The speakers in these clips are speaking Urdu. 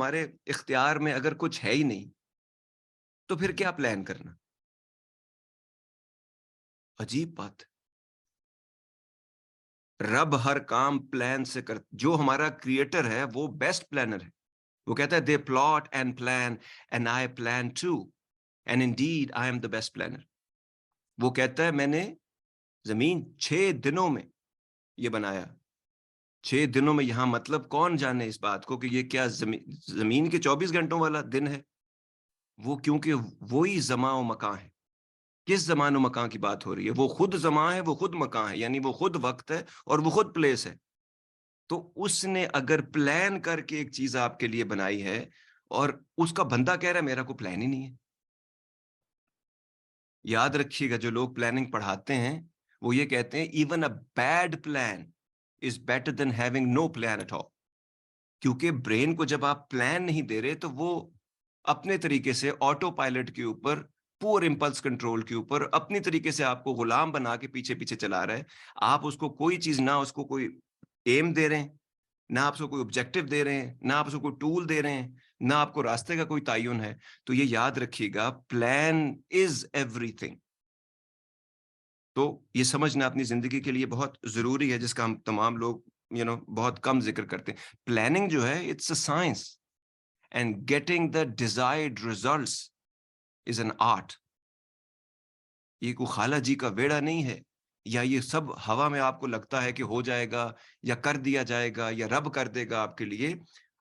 ہمارے اختیار میں اگر کچھ ہے ہی نہیں تو پھر کیا پلان کرنا؟ عجیب بات. رب ہر کام پلان سے کر، جو ہمارا کریٹر ہے وہ بیسٹ پلانر ہے. وہ کہتا ہے the plot and plan and I plan too and indeed I am the best planner. وہ کہتا ہے میں نے زمین 6 دنوں میں یہ بنایا. 6 دنوں میں یہاں مطلب کون جانے اس بات کو کہ یہ کیا زمین کے 24 گھنٹوں والا دن ہے؟ وہ کیونکہ وہی زمان و مکان ہے. کس زمان و مکان کی بات ہو رہی ہے؟ وہ خود زمان ہے، وہ خود مکان ہے، یعنی وہ خود وقت ہے اور وہ خود پلیس ہے. تو اس نے اگر پلان کر کے ایک چیز آپ کے لیے بنائی ہے اور اس کا بندہ کہہ رہا ہے میرا کوئی پلان ہی نہیں ہے. یاد رکھیے گا جو لوگ پلاننگ پڑھاتے ہیں وہ یہ کہتے ہیں even a bad plan is better than having no plan at all. کیونکہ برین کو جب آپ پلان نہیں دے رہے تو وہ اپنے طریقے سے آٹو پائلٹ کے اوپر، پور امپلس کنٹرول کے اوپر اپنی طریقے سے آپ کو غلام بنا کے پیچھے پیچھے چلا رہا ہے. آپ اس کو کوئی چیز، نہ اس کو کوئی ایم دے رہے ہیں، نہ آپ اس کو کوئی آبجیکٹو دے رہے ہیں، نہ آپ اس کو کوئی ٹول دے رہے ہیں، نہ آپ کو راستے کا کوئی تعین ہے. تو یہ یاد رکھیے گا پلان از ایوری تھنگ. تو یہ سمجھنا اپنی زندگی کے لیے بہت ضروری ہے، جس کا ہم تمام لوگ بہت کم ذکر کرتے ہیں. پلاننگ جو ہے it's a science and getting the desired results is an art. یہ کوئی خالہ جی کا ویڑا نہیں ہے، یا یہ سب ہوا میں آپ کو لگتا ہے کہ ہو جائے گا یا کر دیا جائے گا یا رب کر دے گا آپ کے لیے.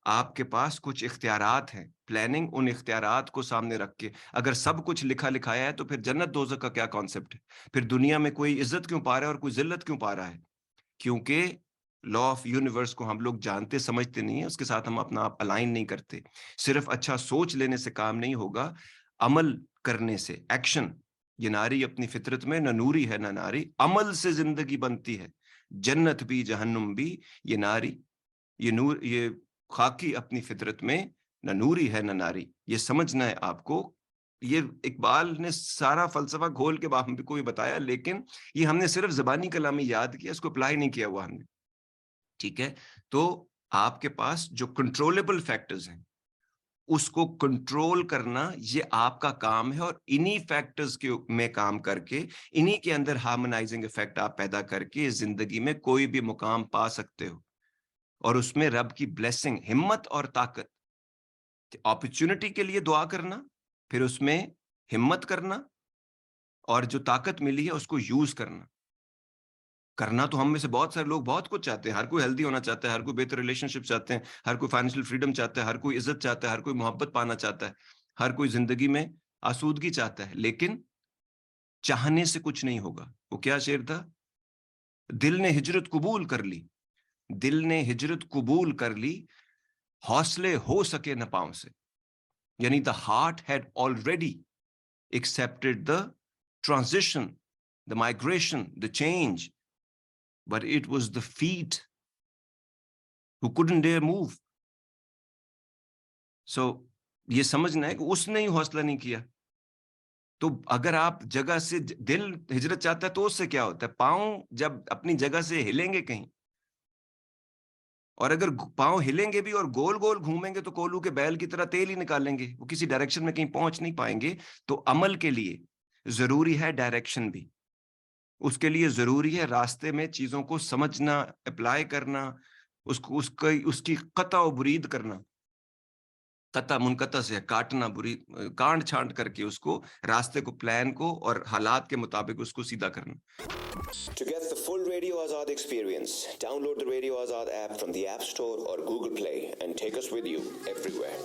آپ کے پاس کچھ اختیارات ہیں. پلاننگ ان اختیارات کو سامنے رکھ کے، اگر سب کچھ لکھا لکھایا ہے تو پھر جنت دوزخ کا کیا کانسیپٹ ہے؟ پھر دنیا میں کوئی عزت کیوں پا رہا ہے اور کوئی ذلت کیوں پا رہا ہے؟ کیونکہ لا آف یونیورس کو ہم لوگ جانتے سمجھتے نہیں ہیں، اس کے ساتھ ہم اپنا آپ الائن نہیں کرتے. صرف اچھا سوچ لینے سے کام نہیں ہوگا، عمل کرنے سے. ایکشن. یہ ناری اپنی فطرت میں نہ نوری ہے نہ ناری، عمل سے زندگی بنتی ہے. جنت بھی جہنم بھی یہ ناری، یہ نور، یہ خاکی اپنی فطرت میں نہ نوری ہے نہ ناری. یہ سمجھنا ہے آپ کو. یہ اقبال نے سارا فلسفہ گھول کے ہم کو بھی بتایا، لیکن یہ ہم نے صرف زبانی کلامی یاد کیا، اس کو اپلائی نہیں کیا ہوا ہم نے. ٹھیک ہے؟ تو آپ کے پاس جو کنٹرولبل فیکٹرز ہیں اس کو کنٹرول کرنا یہ آپ کا کام ہے، اور انہی فیکٹرز کے میں کام کر کے، انہی کے اندر ہارمونائزنگ افیکٹ آپ پیدا کر کے زندگی میں کوئی بھی مقام پا سکتے ہو. اور اس میں رب کی بلیسنگ، ہمت اور طاقت. اپرچونٹی کے لیے دعا کرنا، پھر اس میں ہمت کرنا، اور جو طاقت ملی ہے اس کو یوز کرنا. کرنا تو ہم میں سے بہت سارے لوگ بہت کچھ چاہتے ہیں. ہر کوئی ہیلدی ہونا چاہتا ہے، ہر کوئی بہتر ریلیشن شپ چاہتے ہیں، ہر کوئی فائنینشیل فریڈم چاہتا ہے، ہر کوئی عزت چاہتا ہے، ہر کوئی محبت پانا چاہتا ہے، ہر کوئی زندگی میں آسودگی چاہتا ہے. لیکن چاہنے سے کچھ نہیں ہوگا. وہ کیا شعر تھا؟ دل نے ہجرت قبول کر لی، دل نے ہجرت قبول کر لی، حوصلے ہو سکے نہ پاؤں سے. یعنی the heart had already accepted the transition, the migration, the change, but it was the feet who couldn't dare move. So یہ سمجھنا ہے کہ اس نے ہی حوصلہ نہیں کیا. تو اگر آپ جگہ سے، دل ہجرت چاہتا ہے تو اس سے کیا ہوتا ہے؟ پاؤں جب اپنی جگہ سے ہلیں گے کہیں، اور اگر پاؤں ہلیں گے بھی اور گول گول گھومیں گے تو کولو کے بیل کی طرح تیل ہی نکالیں گے، وہ کسی ڈائریکشن میں کہیں پہنچ نہیں پائیں گے. تو عمل کے لیے ضروری ہے ڈائریکشن بھی. اس کے لیے ضروری ہے راستے میں چیزوں کو سمجھنا، اپلائی کرنا، اس کی قطع و برید کرنا. قطع منقطع سے کاٹنا، برید، کانٹ چھانٹ کر کے اس کو، راستے کو، پلان کو، اور حالات کے مطابق اس کو سیدھا کرنا. To get the full Radio Azad experience, download the Radio Azad app from the App Store or Google Play and take us with you everywhere.